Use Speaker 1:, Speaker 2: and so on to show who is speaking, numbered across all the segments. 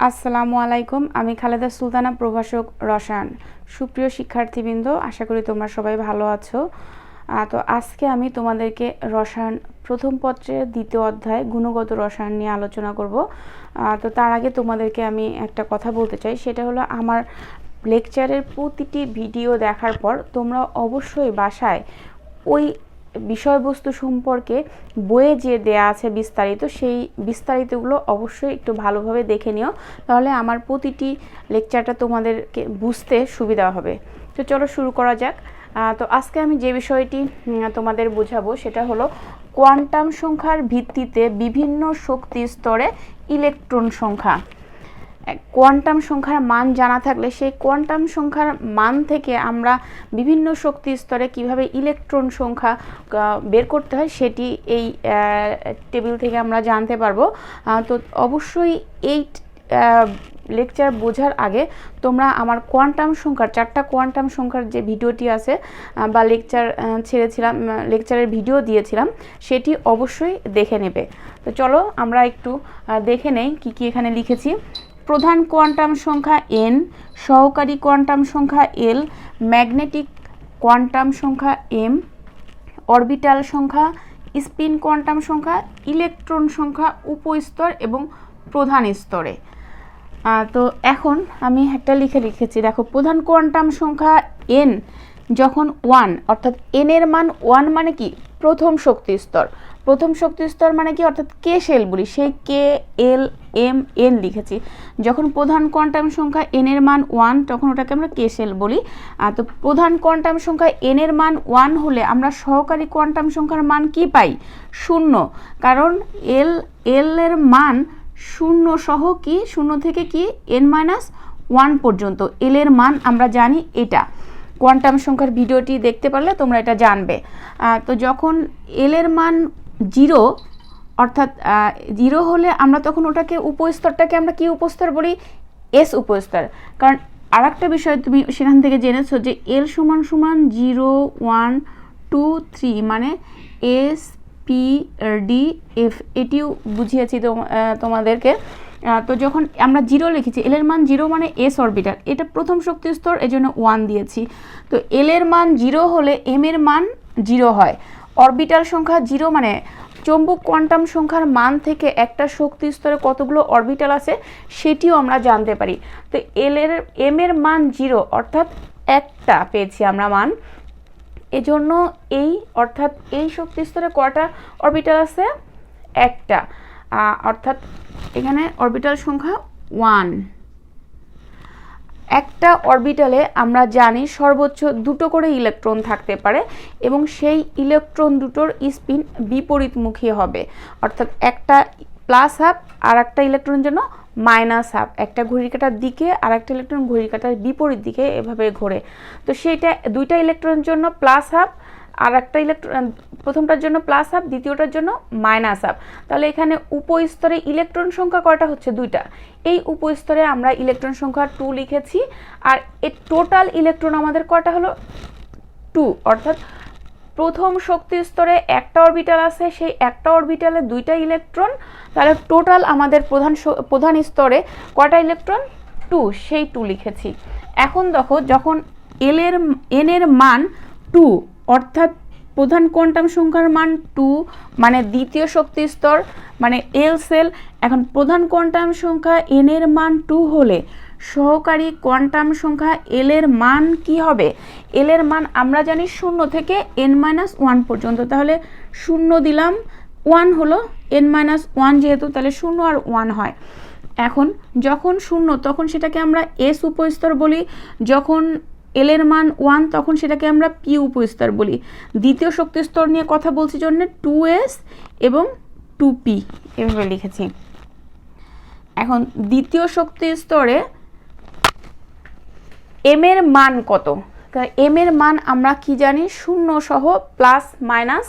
Speaker 1: আসসালামু আলাইকুম। আমি খালেদা সুলতানা, প্রভাষক রসায়ন। সুপ্রিয় শিক্ষার্থীবৃন্দ, আশা করি তোমরা সবাই ভালো আছো। তো আজকে আমি তোমাদেরকে রসায়ন প্রথম পত্রের দ্বিতীয় অধ্যায় গুণগত রসায়ন নিয়ে আলোচনা করব। তো তার আগে তোমাদেরকে আমি একটা কথা বলতে চাই, সেটা হলো আমার লেকচারের প্রতিটি ভিডিও দেখার পর তোমরা অবশ্যই বাসায় ওই বিষয়বস্তু সম্পর্কে বইয়ে যে দেয়া আছে বিস্তারিত, সেই বিস্তারিতগুলো অবশ্যই একটু ভালোভাবে দেখে নিও, তাহলে আমার প্রতিটি লেকচারটা তোমাদেরকে বুঝতে সুবিধা হবে। তো চলো শুরু করা যাক। তো আজকে আমি যে বিষয়টি তোমাদের বোঝাবো সেটা হলো কোয়ান্টাম সংখ্যার ভিত্তিতে বিভিন্ন শক্তি স্তরে ইলেকট্রন সংখ্যা। কোয়ান্টাম সংখ্যার মান জানা থাকলে সেই কোয়ান্টাম সংখ্যার মান থেকে আমরা বিভিন্ন শক্তি স্তরে কিভাবে ইলেকট্রন সংখ্যা বের করতে হয় সেটি এই টেবিল থেকে আমরা জানতে পারবো। তো অবশ্যই এই লেকচার বোঝার আগে তোমরা আমার কোয়ান্টাম সংখ্যার চারটা কোয়ান্টাম সংখ্যার যে ভিডিওটি আছে বা লেকচার ছেড়েছিলাম, লেকচারের ভিডিও দিয়েছিলাম, সেটি অবশ্যই দেখে নেবে। তো চলো আমরা একটু দেখে নেই কি কি এখানে লিখেছি। প্রধান কোয়ান্টাম সংখ্যা n, সহকারী কোয়ান্টাম সংখ্যা l, ম্যাগনেটিক কোয়ান্টাম সংখ্যা m, অরবিটাল সংখ্যা, স্পিন কোয়ান্টাম সংখ্যা, ইলেকট্রন সংখ্যা উপস্তর এবং প্রধান স্তরে। তো এখন আমি একটা লিখেছি, দেখো প্রধান কোয়ান্টাম সংখ্যা n যখন 1, অর্থাৎ n এর মান 1 মানে কি প্রথম শক্তি স্তর। প্রথম শক্তি স্তর মানে কি, অর্থাৎ কে শেল বলি, সেই কে এল এম এন লিখেছি। যখন প্রধান কোয়ান্টাম সংখ্যা n এর মান 1 তখন ওটাকে আমরা কে শেল বলি। তো প্রধান কোয়ান্টাম সংখ্যা n এর মান 1 হলে আমরা সহকারী কোয়ান্টাম সংখ্যার মান কি পাই? 0, কারণ এল এর মান 0 সহ কি 0 থেকে কি n-1 পর্যন্ত এল এর মান আমরা জানি। এটা কোয়ান্টাম সংখ্যার ভিডিওটি দেখতে পারলে তোমরা এটা জানবে। তো যখন এল এর মান 0, অর্থাৎ 0 হলে আমরা তখন ওটাকে উপস্তরটাকে আমরা কি উপস্তর বলি? এস উপস্তর। কারণ আর একটা বিষয় তুমি সেখান থেকে জেনেছো যে এল সমান সমান 0, 1, 2, 3 মানে এস পি ডি এফ, এটিও বুঝিয়েছি তোমাদেরকে। তো যখন আমরা 0 লিখেছি, এল এর মান 0 মানে এস অরবিটাল, এটা প্রথম শক্তি স্তর, এজন্য 1 দিয়েছি। তো এল এর মান 0 হলে এম এর মান 0 হয়। অরবিটাল সংখ্যা 0 মানে চৌম্বক কোয়ান্টাম সংখ্যার মান থেকে একটা শক্তি স্তরে কতগুলো অরবিটাল আছে সেটিও আমরা জানতে পারি। তো এম এর মান 0, অর্থাৎ একটা পেয়েছি আমরা মান। এজন্য অর্থাৎ এই শক্তি স্তরে কয়টা অরবিটাল আছে? একটা, অর্থাৎ এখানে অরবিটাল সংখ্যা 1। একটা অরবিটালে আমরা জানি সর্বোচ্চ 2টো করে ইলেকট্রন থাকতে পারে এবং সেই ইলেকট্রন দুটোর স্পিন বিপরীতমুখী হবে, অর্থাৎ একটা প্লাস হাফ আর একটা ইলেকট্রনের জন্য মাইনাস হাফ। একটা ঘড়ির কাঁটার দিকে আর একটা ইলেকট্রন ঘড়ির কাঁটার বিপরীত দিকে এভাবে ঘোরে। তো সেইটা দুইটা ইলেকট্রনের জন্য প্লাস হাফ, আর একটা ইলেকট্রন, প্রথমটার জন্য প্লাস হাফ, দ্বিতীয়টার জন্য মাইনাস হাফ। তাহলে এখানে উপস্তরে ইলেকট্রন সংখ্যা কয়টা হচ্ছে? 2টা। এই উপস্তরে আমরা ইলেকট্রন সংখ্যা 2 লিখেছি। আর এই টোটাল ইলেকট্রন আমাদের কয়টা হলো? 2, অর্থাৎ প্রথম শক্তি স্তরে একটা অরবিটাল আছে, সেই একটা অরবিটালে 2টা ইলেকট্রন। তাহলে টোটাল আমাদের প্রধান স্তরে কয়টা ইলেকট্রন? 2, সেই 2 লিখেছি। এখন দেখো, যখন এন এর মান 2, অর্থাৎ প্রধান কোয়ান্টাম সংখ্যার মান 2 মানে দ্বিতীয় শক্তি স্তর মানে এল সেল। এখন প্রধান কোয়ান্টাম সংখ্যা n এর মান 2 হলে সহকারী কোয়ান্টাম সংখ্যা এল এর মান কি হবে? এল এর মান আমরা জানি 0 থেকে n-1 পর্যন্ত। তাহলে 0 দিলাম, 1 হলো, n-1 যেহেতু, তাহলে 0 আর 1 হয়। এখন যখন 0 তখন সেটাকে আমরা এস উপস্তর বলি, যখন এল এর মান 1 তখন সেটাকে আমরা পি উপস্তর বলি। দ্বিতীয় শক্তি স্তর নিয়ে কথা বলছি জন্য 2s এবং 2p এভাবে লিখেছি। এখন দ্বিতীয় শক্তি স্তরে এম এর মান কত? এম এর মান আমরা কি জানি? 0 সহ প্লাস মাইনাস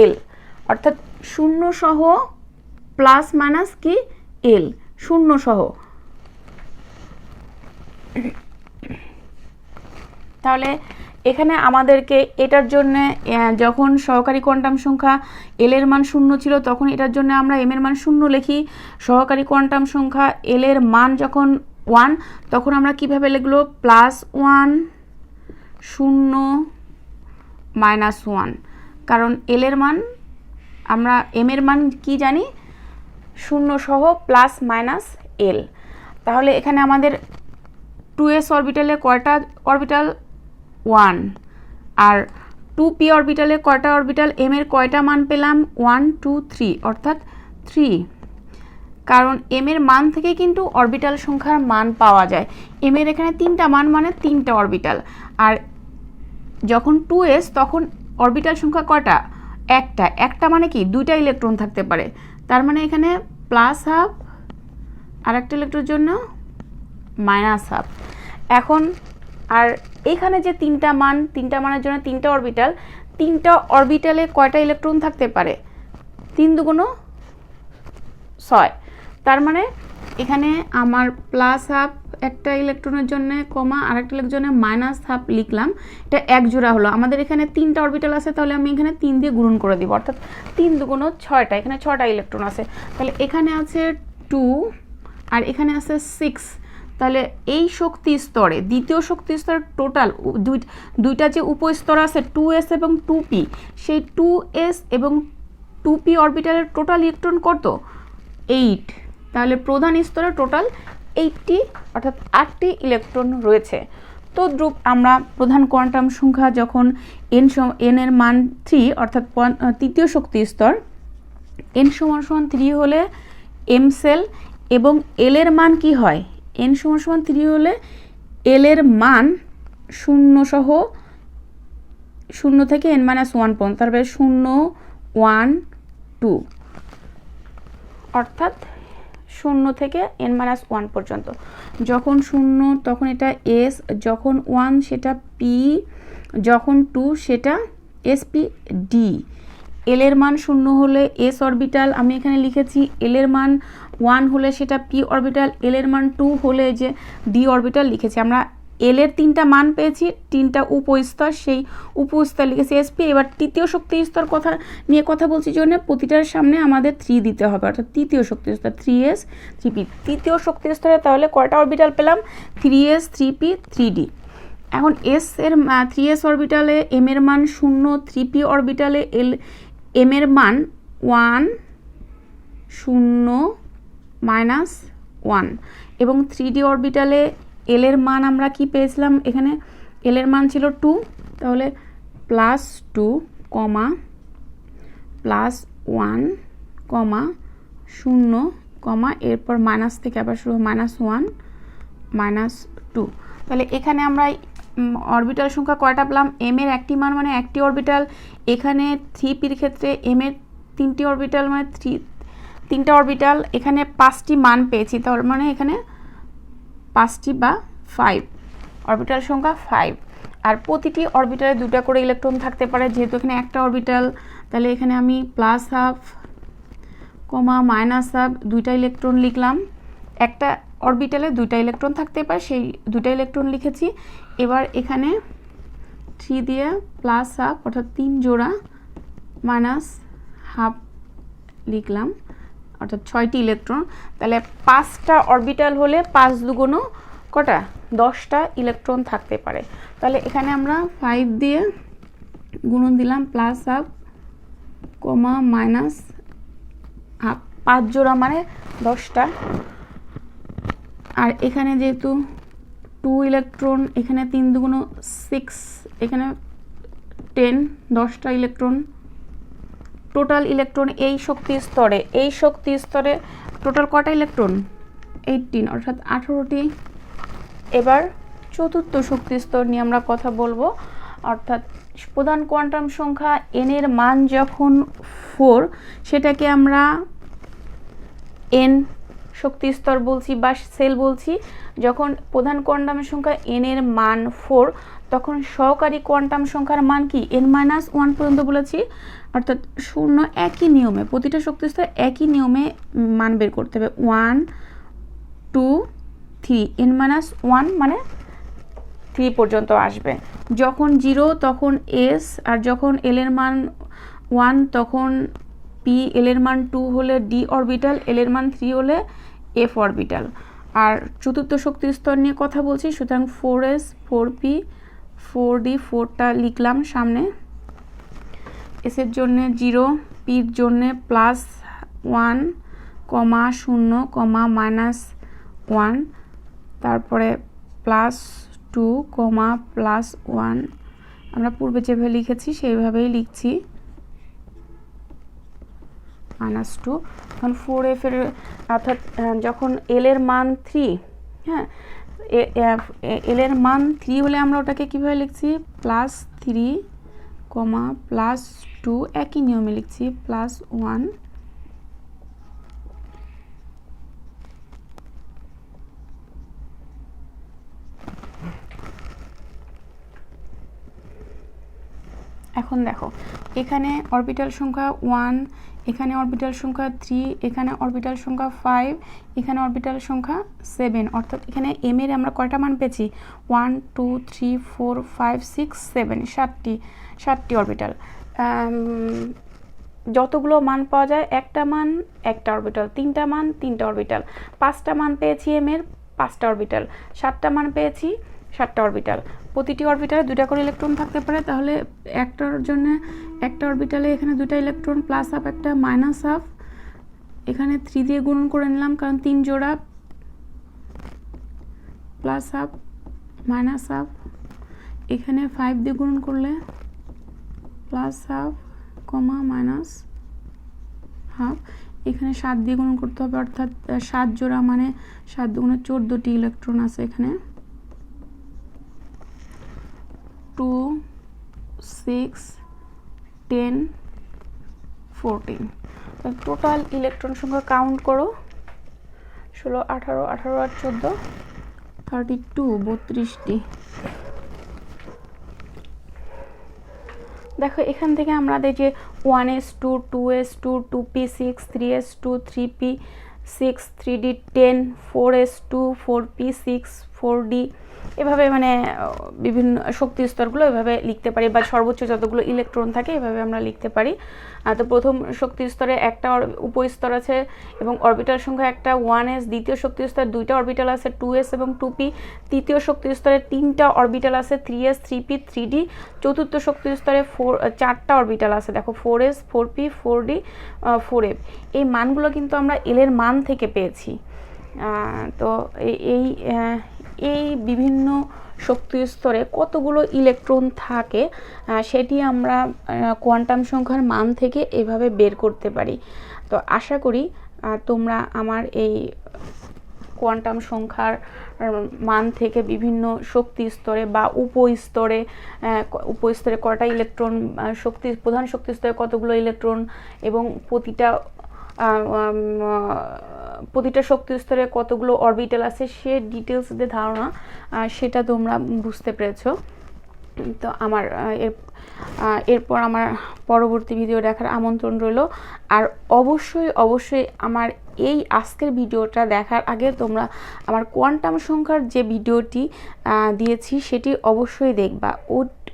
Speaker 1: এল, অর্থাৎ 0 সহ প্লাস মাইনাস কি এল, 0 সহ। তাহলে এখানে আমাদেরকে এটার জন্য যখন সহকারী কোয়ান্টাম সংখ্যা এল এর মান 0 ছিল তখন এটার জন্য আমরা এম এর মান 0 লিখি। সহকারী কোয়ান্টাম সংখ্যা এল এর মান যখন 1 তখন আমরা কিভাবে লিখলো +1 0 -1, কারণ এল এর মান আমরা এম এর মান কি জানি 0 সহ প্লাস মাইনাস এল। তাহলে এখানে আমাদের 2s অরবিটালে কয়টা অরবিটাল 1 আর 2p অরবিটালে কয়টা অরবিটাল এম এর কয়টা মান পেলাম 1 2 3 অর্থাৎ 3, কারণ এম এর মান থেকে কিন্তু অরবিটাল সংখ্যার মান পাওয়া যায়। এম এর এখানে 3টা মান মানে 3টা অরবিটাল, আর যখন 2s তখন অরবিটাল সংখ্যা কয়টা একটা মানে কি 2টা ইলেকট্রন থাকতে পারে, তার মানে এখানে +12 আর একটা ইলেকট্রনের জন্য -12। এখন আর এখানে যে 3টা মানের জন্য 3টা অরবিটাল, 3টা অরবিটালে কয়টা ইলেকট্রন থাকতে পারে 3 দুগুণ 6, তার মানে এখানে আমার +12 একটা ইলেকট্রনের জন্য কমা আরেকটা ইলেকট্রনের জন্য -12 লিখলাম, এটা এক জোড়া হলো। আমাদের এখানে 3টা অরবিটাল আছে, তাহলে আমি এখানে 3 দিয়ে গুণন করে দিব, অর্থাৎ 3 দুগুণ 6টা, এখানে 6টা ইলেকট্রন আছে। তাহলে এখানে আছে 2 আর এখানে আছে 6, তাহলে এই শক্তি স্তরে দ্বিতীয় শক্তি স্তরের টোটাল দুইটা যে উপস্তর আছে 2s এবং 2p, সেই 2s এবং 2p অরবিটালের টোটাল ইলেকট্রন কত 8, তাহলে প্রধান স্তরে টোটাল 8টি অর্থাৎ 8টি ইলেকট্রন রয়েছে। তো দ্রুপ আমরা প্রধান কোয়ান্টাম সংখ্যা যখন n এর মান 3 অর্থাৎ তৃতীয় শক্তি স্তর n = 3 হলে m সেল এবং l এর মান কি হয় n = 3 হলে l এর মান 0 সহ 0 থেকে n-1 পর্যন্ত, তারপরে 0 1 2 অর্থাৎ 0 থেকে n-1 পর্যন্ত। যখন 0 তখন এটা s, যখন 1 সেটা p, যখন 2 সেটা sp d। এল এর মান 0 হলে s অরবিটাল আমি এখানে লিখেছি, এল এর মান 1 হলে সেটা p অরবিটাল, এল এর মান 2 হলে যে d অরবিটাল লিখেছি। আমরা এল এর 3টা মান পেয়েছি, 3টা উপস্তর, সেই উপস্তর লিখেছি sp। এবার তৃতীয় শক্তি স্তর নিয়ে কথা বলছি জন্য প্রতিটার সামনে আমাদের 3 দিতে হবে, অর্থাৎ তৃতীয় শক্তি স্তর 3s 3p। তৃতীয় শক্তি স্তরে তাহলে কয়টা অরবিটাল পেলাম 3s 3p 3d। এখন s এর 3s অরবিটালে m এর মান 0, 3p অরবিটালে m এর মান 1 0 -1 এবং 3d অরবিটালে l এর মান আমরা কি পেয়েছিলাম, এখানে l এর মান ছিল 2, তাহলে +2, +1, 0, এরপর মাইনাস থেকে আবার শুরু -1 -2। তাহলে এখানে আমরা অরবিটাল সংখ্যা কয়টা পেলাম, m এর একটি মান মানে একটি অরবিটাল, এখানে 3p এর ক্ষেত্রে m এর 3টি অরবিটাল মানে 3টা অরবিটাল, এখানে 5টি মান পেয়েছি, তার মানে এখানে 5টি বা 5 অরবিটাল সংখ্যা 5। আর প্রতিটি অরবিটালে 2টা করে ইলেকট্রন থাকতে পারে, যেহেতু এখানে একটা অরবিটাল, তাহলে এখানে আমি +12, -12 2টা ইলেকট্রন লিখলাম। একটা অরবিটালে 2টা ইলেকট্রন থাকতে পারে, সেই 2টা ইলেকট্রন লিখেছি। এবার এখানে 3 দিয়ে +12 অর্থাৎ 3 জোড়া -12 লিখলাম, অর্থাৎ 6টি ইলেকট্রন। তাহলে 5টা অরবিটাল হলে 5 দুগুণ কটা 10টা ইলেকট্রন থাকতে পারে। তাহলে এখানে আমরা 5 দিয়ে গুণন দিলাম +12, -12 5 জোড়া মানে 10টা। আর এখানে যেহেতু 2 ইলেকট্রন, এখানে 3 দুগুণ 6, এখানে 10 10টা ইলেকট্রন টোটাল ইলেকট্রন এই শক্তি স্তরে টোটাল কটা ইলেকট্রন 18 অর্থাৎ 18টি। এবার চতুর্থ শক্তি স্তর নিয়ে আমরা কথা বলবো, অর্থাৎ প্রধান কোয়ান্টাম সংখ্যা n এর মান যখন 4 সেটাকে আমরা n শক্তি স্তর বলছি বা সেল বলছি। যখন প্রধান কোয়ান্টাম সংখ্যা n এর মান 4 তখন সহকারী কোয়ান্টাম সংখ্যার মান কি n-1 পর্যন্ত বলেছি, অর্থাৎ 0 একই নিয়মে প্রতিটা শক্তি স্তর একই নিয়মে মান বের করতে হবে। 1 2 3 n-1 মানে 3 পর্যন্ত আসবে। যখন 0 তখন s, আর যখন l এর মান 1 তখন p, l এর মান 2 হলে d অরবিটাল, l এর মান 3 হলে f অরবিটাল। আর চতুর্থ শক্তির স্তর নিয়ে কথা বলছি, সুতরাং 4s 4p 4d, 4টা লিখলাম সামনে, s এর জন্য 0, p এর জন্য +1, 0, -1, তারপরে +2, +1, আমরা পূর্বে যেভাবে লিখেছি সেইভাবেই লিখছি, -2। এখন 4f এর অর্থাৎ যখন l এর মান 3, হ্যাঁ, l এর মান 3 হলে আমরা ওটাকে কিভাবে লিখছি, +3, +2, একই নিয়মে লিখছি, +1। এখন দেখো এখানে অরবিটাল সংখ্যা 1, এখানে অরবিটাল সংখ্যা 3, এখানে অরবিটাল সংখ্যা 5, এখানে অরবিটাল সংখ্যা 7, অর্থাৎ এখানে m এর আমরা কয়টা মান পেয়েছি, 1 2 3 4 5 6 7, 7টি অরবিটাল। যতগুলো মান পাওয়া যায়, একটা মান একটা অরবিটাল, 3টা মান 3টা অরবিটাল, 5টা মান পেয়েছি m এর, 5টা অরবিটাল, 7টা মান পেয়েছি 7টা অরবিটাল। প্রতিটি অরবিটালে 2টা করে ইলেকট্রন থাকতে পারে, তাহলে একটার জন্য একটা অরবিটালে এখানে 2টা ইলেকট্রন, +1 একটা -1, এখানে 3 দিয়ে গুণন করে নিলাম কারণ 3 জোড়া, +1 -1, এখানে 5 দিয়ে গুণন করলে +1, -1/2, এখানে 7 দিয়ে গুণন করতে হবে, অর্থাৎ 7 জোড়া মানে 7 দুগুণে 14টি ইলেকট্রন আছে এখানে, 2 6 10 14। টোটাল ইলেকট্রন সংখ্যা কাউন্ট করো, 16 18 18 আর 14 32, 32টি। দেখো এখান থেকে আমরা দেখি 1s2 2s2 2p6 3s2 3p6 3d 10 4s2 4p6 4d, এভাবে মানে বিভিন্ন শক্তি স্তরগুলো এভাবে লিখতে পারি, বা সর্বোচ্চ যতগুলো ইলেকট্রন থাকে এভাবে আমরা লিখতে পারি। তো প্রথম শক্তি স্তরে একটা উপস্তর আছে এবং অরবিটাল সংখ্যা একটা 1s, দ্বিতীয় শক্তি স্তরে 2টা অরবিটাল আছে 2s এবং 2p, তৃতীয় শক্তি স্তরে 3টা অরবিটাল আছে 3s 3p 3d, চতুর্থ শক্তি স্তরে 4টা অরবিটাল আছে, দেখো 4s 4p 4d 4f। এই মানগুলো কিন্তু আমরা l এর মান থেকে পেয়েছি। তো এই বিভিন্ন শক্তি স্তরে কতগুলো ইলেকট্রন থাকে সেটি আমরা কোয়ান্টাম সংখ্যার মান থেকে এভাবে বের করতে পারি। তো আশা করি তোমরা আমার এই কোয়ান্টাম সংখ্যার মান থেকে বিভিন্ন শক্তি স্তরে বা উপস্তরে কয়টা ইলেকট্রন, প্রধান শক্তি স্তরে কতগুলো ইলেকট্রন এবং প্রতিটা শক্তি স্তরে কতগুলো অরবিটাল আছে সে ডিটেলস দিয়ে ধারণা সেটা তোমরা বুঝতে পেরেছো। তো আমার এরপর আমার পরবর্তী ভিডিও দেখার আমন্ত্রণ রইল। আর অবশ্যই আমার এই আজকের ভিডিওটা দেখার আগে তোমরা আমার কোয়ান্টাম সংখ্যার যে ভিডিওটি দিয়েছি সেটি অবশ্যই দেখবা।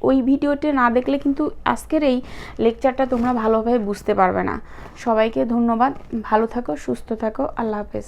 Speaker 1: ওই ভিডিওটি না দেখলে কিন্তু আজকের এই লেকচারটা তোমরা ভালোভাবে বুঝতে পারবে না। সবাইকে ধন্যবাদ, ভালো থাকো, সুস্থ থাকো, আল্লাহ হাফেজ।